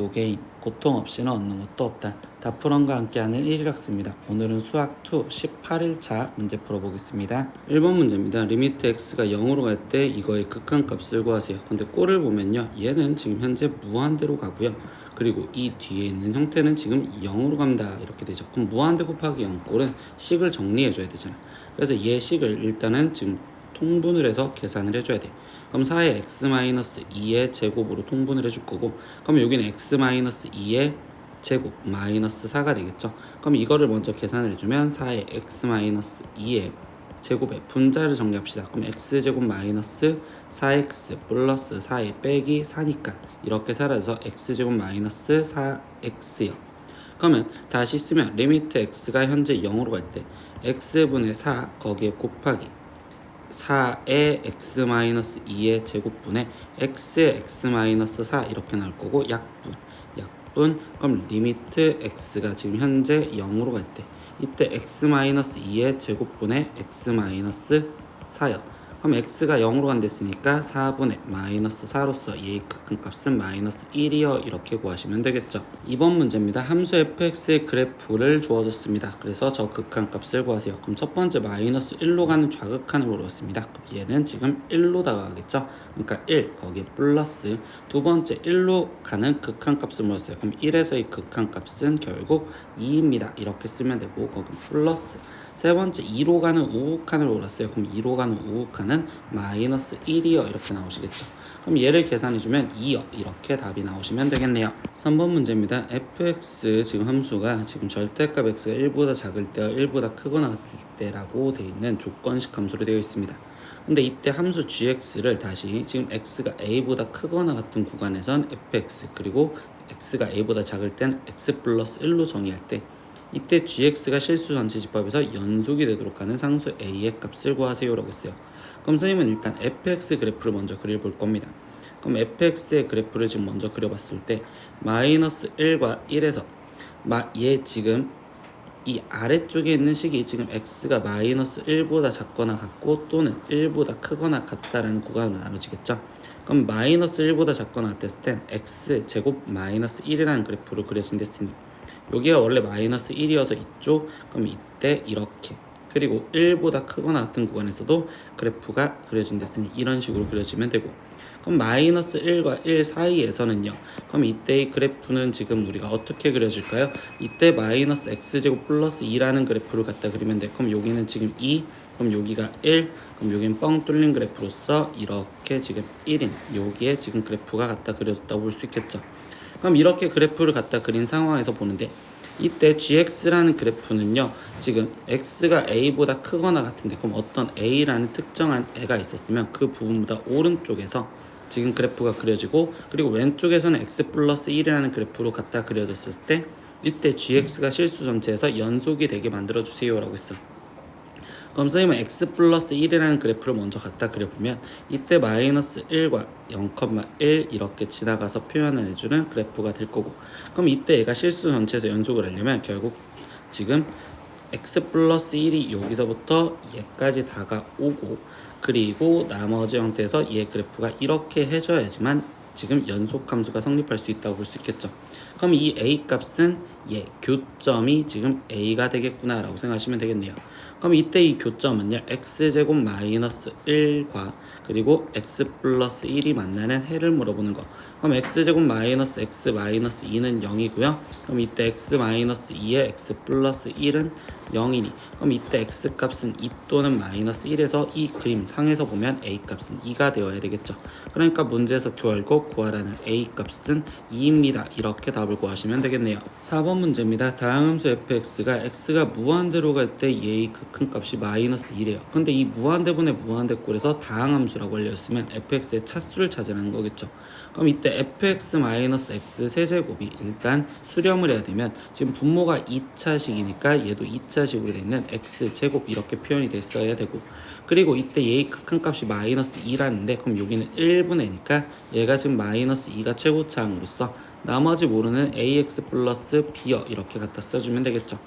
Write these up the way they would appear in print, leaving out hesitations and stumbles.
노게인, 고통 없이는 얻는 것도 없다. 다프런과 함께하는 1일학습니다. 오늘은 수학 2 18일차 문제 풀어보겠습니다. 1번 문제입니다. 리미트 x가 0으로 갈 때 이거의 극한값을 구하세요. 근데 꼴을 보면요, 얘는 지금 현재 무한대로 가고요. 그리고 이 뒤에 있는 형태는 지금 0으로 간다 이렇게 되죠. 그럼 무한대 곱하기 0 꼴은 식을 정리해 줘야 되잖아. 그래서 얘 식을 일단은 지금 통분을 해서 계산을 해줘야 돼. 그럼 4의 x-2의 제곱으로 통분을 해줄 거고, 그럼 여기는 x-2의 제곱 마이너스 4가 되겠죠. 그럼 이거를 먼저 계산을 해주면 4의 x-2의 제곱의 분자를 정리합시다. 그럼 x제곱 마이너스 4x 플러스 4의 빼기 4니까 이렇게 사라져서 x제곱 마이너스 4x요. 그러면 다시 쓰면 리미트 x가 현재 0으로 갈 때 x분의 4 거기에 곱하기 4의 x-2의 제곱분의 x의 x-4 이렇게 나올 거고, 약분 그럼 리미트 x가 지금 현재 0으로 갈 때 이때 x-2의 제곱분의 x-4요. 그럼 x가 0으로 간댔으니까 4분의 마이너스 4로서 얘의 극한값은 마이너스 1이요. 이렇게 구하시면 되겠죠. 2번 문제입니다. 함수 fx의 그래프를 주어졌습니다. 그래서 저 극한값을 구하세요. 그럼 첫 번째 마이너스 1로 가는 좌극한을 물었습니다. 얘는 지금 1로 다가가겠죠. 그러니까 1 거기에 플러스 두 번째 1로 가는 극한값을 물었어요. 그럼 1에서의 극한값은 결국 2입니다. 이렇게 쓰면 되고, 거기 플러스 세 번째 2로 가는 우극한을 물었어요. 그럼 2로 가는 우극한은 마이너스 1이요. 이렇게 나오시겠죠. 그럼 얘를 계산해주면 2요. 이렇게 답이 나오시면 되겠네요. 3번 문제입니다. fx 지금 함수가 지금 절대값 x가 1보다 작을 때와 1보다 크거나 같을 때라고 되어 있는 조건식 함수로 되어 있습니다. 근데 이때 함수 gx를 다시 지금 x가 a보다 크거나 같은 구간에선 fx, 그리고 x가 a보다 작을 땐 x 플러스 1로 정의할 때 이때 gx가 실수 전체 집합에서 연속이 되도록 하는 상수 a의 값을 구하세요 라고 했어요. 그럼 선생님은 일단 fx 그래프를 먼저 그려볼 겁니다. 그럼 fx의 그래프를 지금 먼저 그려봤을 때 마이너스 1과 1에서 얘 지금 이 아래쪽에 있는 식이 지금 x가 마이너스 1보다 작거나 같고 또는 1보다 크거나 같다라는 구간으로 나눠지겠죠. 그럼 마이너스 1보다 작거나 같았을 땐 x제곱 마이너스 1이라는 그래프로 그려진 됐으니 여기가 원래 마이너스 1이어서 이쪽, 그럼 이때 이렇게, 그리고 1보다 크거나 같은 구간에서도 그래프가 그려진 됐으니 이런 식으로 그려지면 되고, 그럼 마이너스 1과 1 사이에서는요, 그럼 이때의 그래프는 지금 우리가 어떻게 그려질까요? 이때 마이너스 x제곱 플러스 2라는 그래프를 갖다 그리면 돼. 그럼 여기는 지금 2, 그럼 여기가 1, 그럼 여기는 뻥 뚫린 그래프로서 이렇게 지금 1인 여기에 지금 그래프가 갖다 그려졌다고 볼 수 있겠죠. 그럼 이렇게 그래프를 갖다 그린 상황에서 보는데 이때 gx라는 그래프는요, 지금 x가 a보다 크거나 같은데, 그럼 어떤 a라는 특정한 애가 있었으면 그 부분보다 오른쪽에서 지금 그래프가 그려지고, 그리고 왼쪽에서는 x 플러스 1이라는 그래프로 갖다 그려졌을 때 이때 gx가 실수 전체에서 연속이 되게 만들어주세요 라고 했어. 그럼 선생님은 x 플러스 1이라는 그래프를 먼저 갖다 그려보면 이때 마이너스 1과 0,1 이렇게 지나가서 표현을 해주는 그래프가 될 거고, 그럼 이때 얘가 실수 전체에서 연속을 하려면 결국 지금 x 플러스 1이 여기서부터 얘까지 다가오고, 그리고 나머지 형태에서 얘 그래프가 이렇게 해줘야지만 지금 연속 함수가 성립할 수 있다고 볼 수 있겠죠. 그럼 이 a 값은 얘 교점이 지금 a가 되겠구나 라고 생각하시면 되겠네요. 그럼 이때 이 교점은요, x제곱 마이너스 1과 그리고 x 플러스 1이 만나는 해를 물어보는 거. 그럼 x제곱 마이너스 x 마이너스 2는 0이고요. 그럼 이때 x 마이너스 2의 x 플러스 1은 0이니, 그럼 이때 x 값은 2 또는 마이너스 1에서 이 그림 상에서 보면 a 값은 2가 되어야 되겠죠. 그러니까 문제에서 결국 구하라는 a 값은 2입니다. 이렇게 답을 구하시면 되겠네요. 4번 문제입니다. 다항함수 fx가 x가 무한대로 갈 때 얘의 극한값이 마이너스 1이에요. 근데 이 무한대분의 무한대꼴에서 다항함수라고 알려졌으면 fx의 차수를 찾으라는 거겠죠. 그럼 이때 fx 마이너스 x 세제곱이 일단 수렴을 해야 되면 지금 분모가 2차식이니까 얘도 2차식으로 되어 있는 x제곱 이렇게 표현이 됐어야 되고, 그리고 이때 얘의 극한값이 마이너스 2라는데 그럼 여기는 1분의 니까 얘가 지금 마이너스 2가 최고차항으로서 나머지 모르는 ax 플러스 b여 이렇게 갖다 써주면 되겠죠.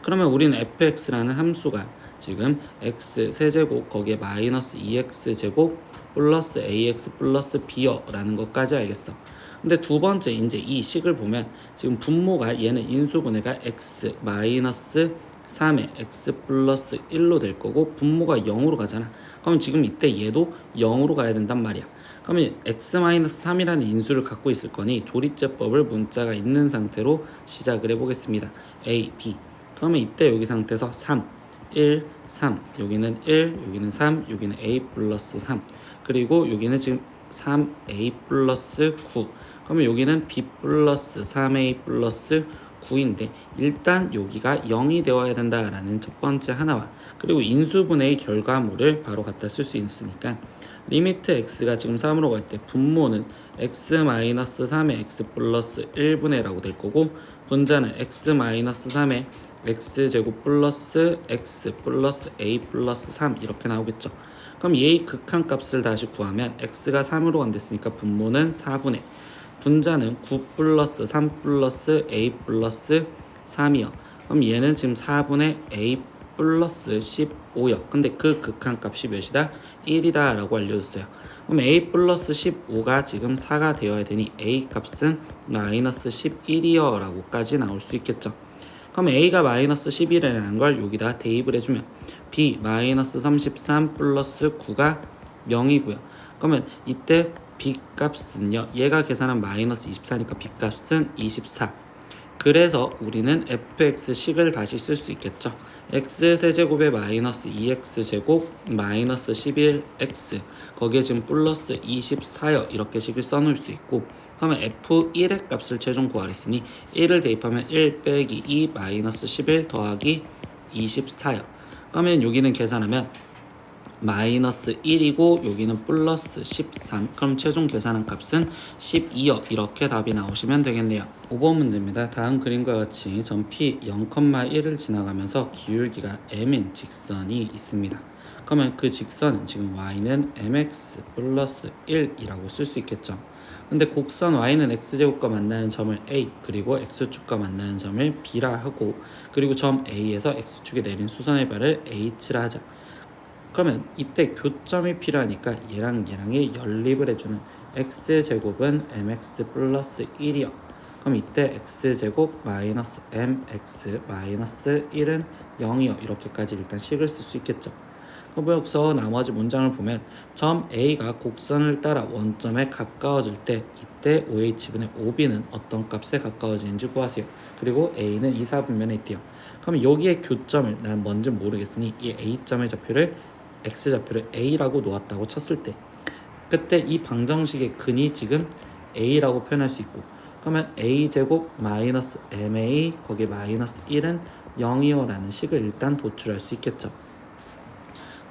그러면 우리는 fx라는 함수가 지금 x 세제곱 거기에 마이너스 2x 제곱 플러스 ax 플러스 b여 라는 것까지 알겠어. 근데 두 번째 이제 이 식을 보면 지금 분모가 얘는 인수분해가 x 마이너스 3에 x 플러스 1로 될 거고 분모가 0으로 가잖아. 그럼 지금 이때 얘도 0으로 가야 된단 말이야. 그러면 x-3이라는 인수를 갖고 있을 거니 조리제법을 문자가 있는 상태로 시작을 해보겠습니다. a, b. 그러면 이때 여기 상태에서 3, 1, 3, 여기는 1, 여기는 3, 여기는 a 플러스 3. 그리고 여기는 지금 3a 플러스 9. 그러면 여기는 b 플러스 3a 플러스 9인데 일단 여기가 0이 되어야 된다라는 첫 번째 하나와 그리고 인수분해의 결과물을 바로 갖다 쓸 수 있으니까 리미트 x가 지금 3으로 갈 때 분모는 x-3의 x 플러스 1분의 될 거고 분자는 x-3의 x제곱 플러스 x 플러스 a 플러스 3 이렇게 나오겠죠. 그럼 얘의 극한값을 다시 구하면 x가 3으로 간댔으니까 분모는 4분의 분자는 9 플러스 3 플러스 a 플러스 3이요. 그럼 얘는 지금 4분의 a 플러스 15요. 근데 그 극한값이 몇이다? 1이다 라고 알려줬어요. 그럼 a 플러스 15가 지금 4가 되어야 되니 a 값은 마이너스 11이요 라고까지 나올 수 있겠죠. 그럼 a가 마이너스 11이라는 걸 여기다 대입을 해주면 b 마이너스 33 플러스 9가 0이고요. 그러면 이때 b 값은요. 얘가 계산한 마이너스 24니까 b 값은 24. 그래서 우리는 fx식을 다시 쓸 수 있겠죠. x세제곱에 마이너스 2x제곱 마이너스 11x 거기에 지금 플러스 24요. 이렇게 식을 써놓을 수 있고 그러면 f1의 값을 최종 구하랬으니 1을 대입하면 1 빼기 2 마이너스 11 더하기 24요. 그러면 여기는 계산하면 마이너스 1이고 여기는 플러스 13. 그럼 최종 계산한 값은 12요. 이렇게 답이 나오시면 되겠네요. 5번 문제입니다. 다음 그림과 같이 점 P 0,1을 지나가면서 기울기가 m인 직선이 있습니다. 그러면 그 직선은 지금 y는 mx 플러스 1이라고 쓸 수 있겠죠. 근데 곡선 y는 x제곱과 만나는 점을 a 그리고 x축과 만나는 점을 b라 하고 그리고 점 a에서 x축에 내린 수선의 발을 h라 하자. 그러면 이때 교점이 필요하니까 얘랑 얘랑이 연립을 해주는 x제곱은 mx 플러스 1이요. 그럼 이때 x제곱 마이너스 mx 마이너스 1은 0이요. 이렇게까지 일단 식을 쓸 수 있겠죠. 여기서 나머지 문장을 보면 점 A가 곡선을 따라 원점에 가까워질 때 이때 OH분의 OB는 어떤 값에 가까워지는지 구하세요. 그리고 A는 2, 4분면에 있대요. 그럼 여기에 교점을 난 뭔지 모르겠으니 이 A점의 좌표를 X좌표를 A라고 놓았다고 쳤을 때 그때 이 방정식의 근이 지금 A라고 표현할 수 있고 그러면 A제곱 마이너스 MA 거기에 마이너스 1은 0이요 라는 식을 일단 도출할 수 있겠죠.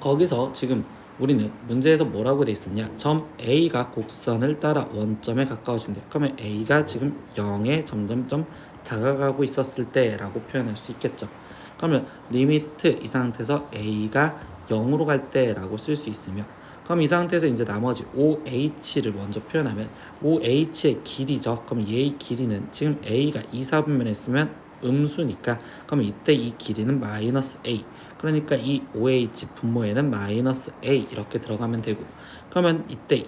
거기서 지금 우리는 문제에서 뭐라고 돼 있었냐 점 A가 곡선을 따라 원점에 가까워진대. 그러면 A가 지금 0에 점점점 다가가고 있었을 때 라고 표현할 수 있겠죠. 그러면 리미트 이 상태에서 A가 0으로 갈 때 라고 쓸 수 있으며 그럼 이 상태에서 이제 나머지 OH를 먼저 표현하면 OH의 길이죠. 그럼 얘의 길이는 지금 A가 2, 4분면에 있으면 음수니까 그럼 이때 이 길이는 마이너스 A 그러니까 이 OH 분모에는 마이너스 A 이렇게 들어가면 되고 그러면 이때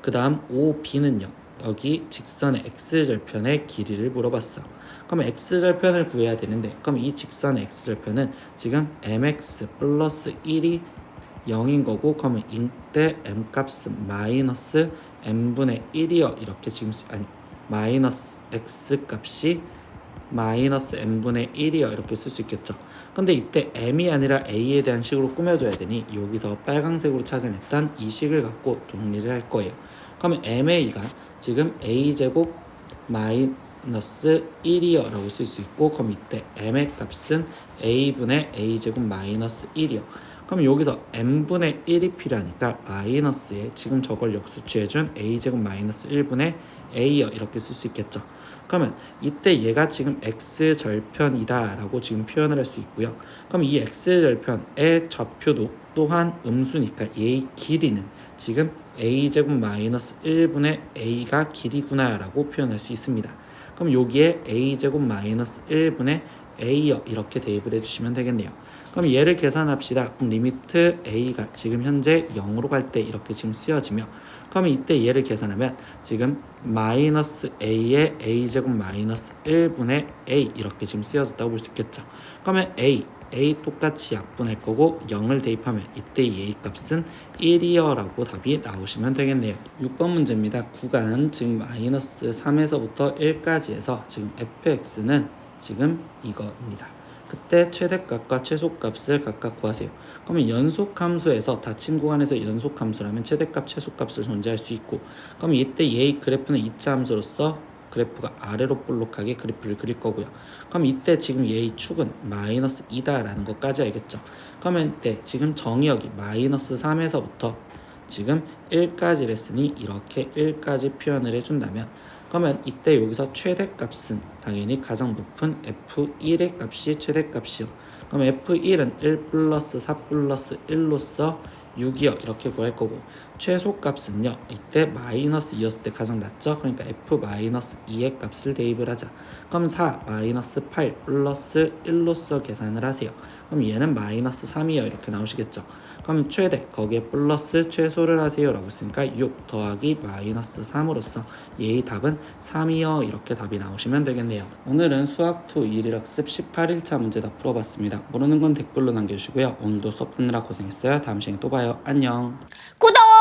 그 다음 OB는요 여기 직선의 X절편의 길이를 물어봤어. 그러면 X절편을 구해야 되는데 그럼 이 직선의 X절편은 지금 MX 플러스 1이 0인 거고 그러면 이때 M값은 마이너스 M분의 1이요 이렇게 지금 마이너스 X값이 마이너스 M분의 1이요 이렇게 쓸 수 있겠죠. 근데 이때 M이 아니라 A에 대한 식으로 꾸며줘야 되니 여기서 빨강색으로 찾아냈던 이 식을 갖고 정리를 할 거예요. 그러면 MA가 지금 A제곱 마이너스 1이요 라고 쓸 수 있고 그럼 이때 M의 값은 A분의 A제곱 마이너스 1이요. 그럼 여기서 M분의 1이 필요하니까 마이너스에 지금 저걸 역수취해준 A제곱 마이너스 1분의 A요 이렇게 쓸 수 있겠죠. 그러면 이때 얘가 지금 x절편이다 라고 지금 표현을 할 수 있고요. 그럼 이 x절편의 좌표도 또한 음수니까 얘의 길이는 지금 a제곱 마이너스 1분의 a가 길이구나 라고 표현할 수 있습니다. 그럼 여기에 a제곱 마이너스 1분의 A여 이렇게 대입을 해주시면 되겠네요. 그럼 얘를 계산합시다. 그럼 리미트 A가 지금 현재 0으로 갈 때 이렇게 지금 쓰여지며, 그러면 이때 얘를 계산하면 지금 마이너스 A의 A제곱 마이너스 1분의 A 이렇게 지금 쓰여졌다고 볼 수 있겠죠. 그러면 A 똑같이 약분할 거고 0을 대입하면 이때 이 A 값은 1이요 라고 답이 나오시면 되겠네요. 6번 문제입니다. 구간 지금 마이너스 3에서부터 1까지 해서 지금 fx는 지금 이거입니다. 그때 최대값과 최소값을 각각 구하세요. 그러면 연속함수에서 닫힌 구간에서 연속함수라면 최대값, 최소값을 존재할 수 있고, 그러면 이때 얘의 그래프는 이차 함수로서 그래프가 아래로 볼록하게 그래프를 그릴 거고요. 그럼 이때 지금 얘의 축은 마이너스 2다라는 것까지 알겠죠? 그러면 이때 지금 정의역이 마이너스 3에서부터 지금 1까지 했으니 이렇게 1까지 표현을 해준다면, 그러면 이때 여기서 최대값은 당연히 가장 높은 F1의 값이 최대값이요. 그럼 F1은 1 플러스 4 플러스 1로서 6이요 이렇게 구할 거고, 최소값은요 이때 마이너스 2였을 때 가장 낮죠. 그러니까 F 마이너스 2의 값을 대입을 하자. 그럼 4 마이너스 8 플러스 1로서 계산을 하세요. 그럼 얘는 마이너스 3이요 이렇게 나오시겠죠. 그럼 최대 거기에 플러스 최소를 하세요 라고 했으니까 6 더하기 마이너스 3으로써 얘의 답은 3이요 이렇게 답이 나오시면 되겠네요. 오늘은 수학2 1일학습 18일차 문제 다 풀어봤습니다. 모르는 건 댓글로 남겨주시고요. 오늘도 수업 듣느라 고생했어요. 다음 시간에 또 봐요. 안녕. 구독!